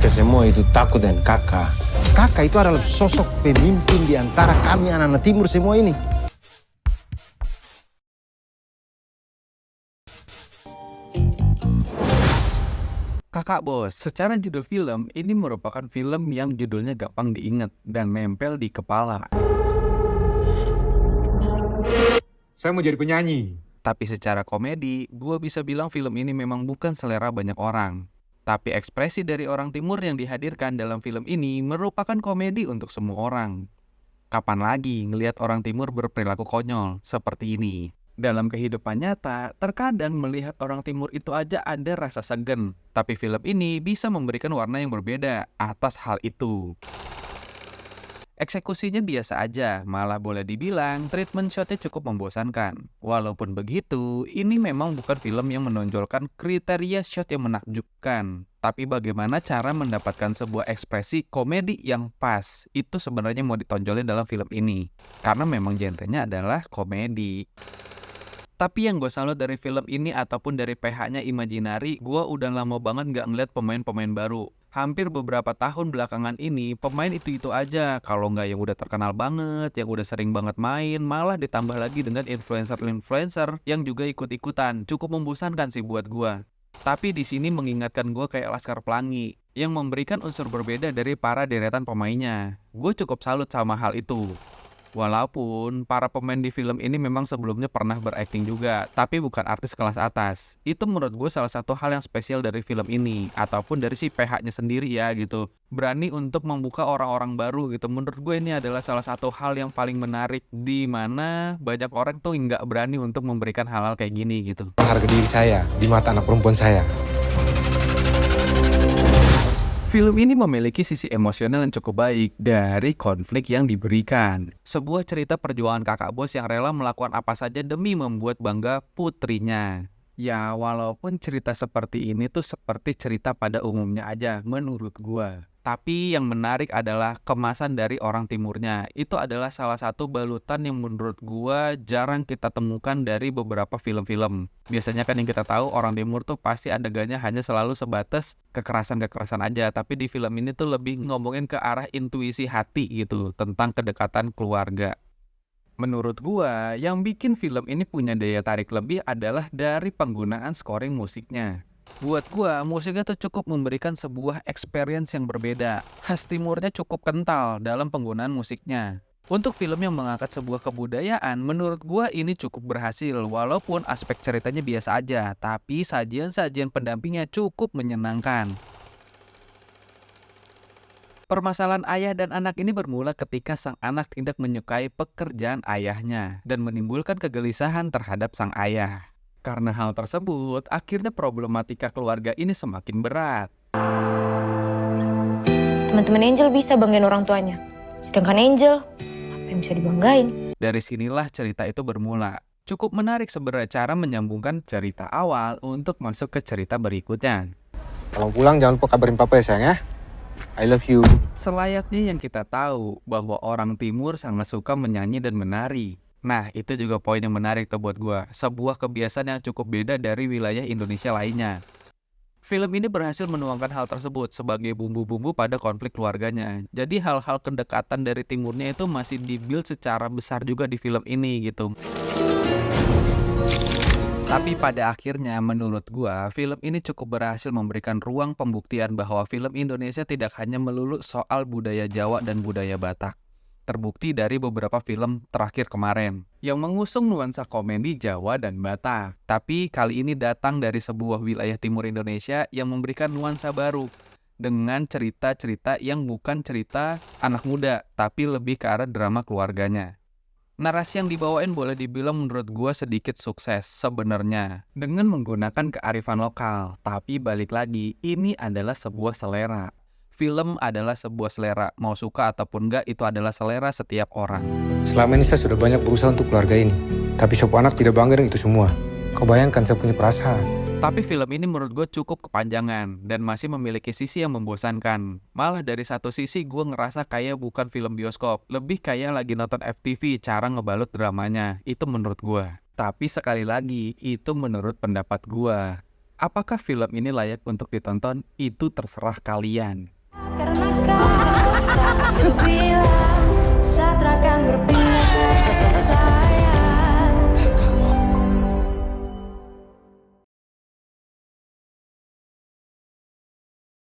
Mereka semua itu takut dengan kakak. Kakak itu adalah sosok pemimpin di antara kami anak-anak timur semua ini. Kakak Bos, secara judul film, ini merupakan film yang judulnya gampang diingat dan nempel di kepala. Saya mau jadi penyanyi. Tapi secara komedi, gue bisa bilang film ini memang bukan selera banyak orang. Tapi ekspresi dari orang timur yang dihadirkan dalam film ini merupakan komedi untuk semua orang. Kapan lagi ngelihat orang timur berperilaku konyol seperti ini? Dalam kehidupan nyata, terkadang melihat orang timur itu aja ada rasa segan. Tapi film ini bisa memberikan warna yang berbeda atas hal itu. Eksekusinya biasa aja, malah boleh dibilang treatment shotnya cukup membosankan. Walaupun begitu, ini memang bukan film yang menonjolkan kriteria shot yang menakjubkan. Tapi bagaimana cara mendapatkan sebuah ekspresi komedi yang pas, itu sebenarnya mau ditonjolin dalam film ini. Karena memang genrenya adalah komedi. Tapi yang gue salut dari film ini ataupun dari PH-nya Imaginary, gue udah lama banget gak ngeliat pemain-pemain baru. Hampir beberapa tahun belakangan ini, pemain itu-itu aja. Kalau nggak yang udah terkenal banget, yang udah sering banget main, malah ditambah lagi dengan influencer-influencer yang juga ikut-ikutan. Cukup membosankan sih buat gua. Tapi di sini mengingatkan gua kayak Laskar Pelangi, yang memberikan unsur berbeda dari para deretan pemainnya. Gue cukup salut sama hal itu. Walaupun para pemain di film ini memang sebelumnya pernah berakting juga, tapi bukan artis kelas atas. Itu menurut gue salah satu hal yang spesial dari film ini, ataupun dari si PH-nya sendiri ya gitu. Berani untuk membuka orang-orang baru gitu. Menurut gue ini adalah salah satu hal yang paling menarik, di mana banyak orang tuh nggak berani untuk memberikan hal-hal kayak gini gitu. Harga diri saya di mata anak perempuan saya. Film ini memiliki sisi emosional yang cukup baik dari konflik yang diberikan. Sebuah cerita perjuangan kakak bos yang rela melakukan apa saja demi membuat bangga putrinya. Ya, walaupun cerita seperti ini tuh seperti cerita pada umumnya aja menurut gua. Tapi yang menarik adalah kemasan dari orang timurnya. Itu adalah salah satu balutan yang menurut gua jarang kita temukan dari beberapa film-film. Biasanya kan yang kita tahu orang timur tuh pasti adegannya hanya selalu sebatas kekerasan-kekerasan aja. Tapi di film ini tuh lebih ngomongin ke arah intuisi hati gitu, tentang kedekatan keluarga. Menurut gua, yang bikin film ini punya daya tarik lebih adalah dari penggunaan scoring musiknya. Buat gua, musiknya tuh cukup memberikan sebuah experience yang berbeda. Khas timurnya cukup kental dalam penggunaan musiknya. Untuk film yang mengangkat sebuah kebudayaan, menurut gua ini cukup berhasil. Walaupun aspek ceritanya biasa aja, tapi sajian-sajian pendampingnya cukup menyenangkan. Permasalahan ayah dan anak ini bermula ketika sang anak tidak menyukai pekerjaan ayahnya dan menimbulkan kegelisahan terhadap sang ayah. Karena hal tersebut, akhirnya problematika keluarga ini semakin berat. Teman-teman Angel bisa banggain orang tuanya. Sedangkan Angel, apa yang bisa dibanggain? Dari sinilah cerita itu bermula. Cukup menarik sebenarnya cara menyambungkan cerita awal untuk masuk ke cerita berikutnya. Kalau pulang jangan lupa kabarin papa ya sayang ya. I love you. Selayaknya yang kita tahu bahwa orang timur sangat suka menyanyi dan menari. Nah, itu juga poin yang menarik tuh buat gue. Sebuah kebiasaan yang cukup beda dari wilayah Indonesia lainnya. Film ini berhasil menuangkan hal tersebut sebagai bumbu-bumbu pada konflik keluarganya. Jadi hal-hal kedekatan dari timurnya itu masih dibuild secara besar juga di film ini gitu. Tapi pada akhirnya menurut gua, film ini cukup berhasil memberikan ruang pembuktian bahwa film Indonesia tidak hanya melulu soal budaya Jawa dan budaya Batak. Terbukti dari beberapa film terakhir kemarin yang mengusung nuansa komedi Jawa dan Batak. Tapi kali ini datang dari sebuah wilayah timur Indonesia yang memberikan nuansa baru dengan cerita-cerita yang bukan cerita anak muda, tapi lebih ke arah drama keluarganya. Narasi yang dibawain boleh dibilang menurut gua sedikit sukses sebenarnya dengan menggunakan kearifan lokal. Tapi balik lagi, ini adalah sebuah selera. Film adalah sebuah selera, mau suka ataupun enggak itu adalah selera setiap orang. Selama ini saya sudah banyak berusaha untuk keluarga ini. Tapi sop anak tidak bangga dengan itu semua. Kau bayangkan saya punya perasaan. Tapi film ini menurut gue cukup kepanjangan dan masih memiliki sisi yang membosankan. Malah dari satu sisi gue ngerasa kayak bukan film bioskop, lebih kayak lagi nonton FTV cara ngebalut dramanya. Itu menurut gue. Tapi sekali lagi, itu menurut pendapat gue. Apakah film ini layak untuk ditonton? Itu terserah kalian. Karena kau tak bisa bilang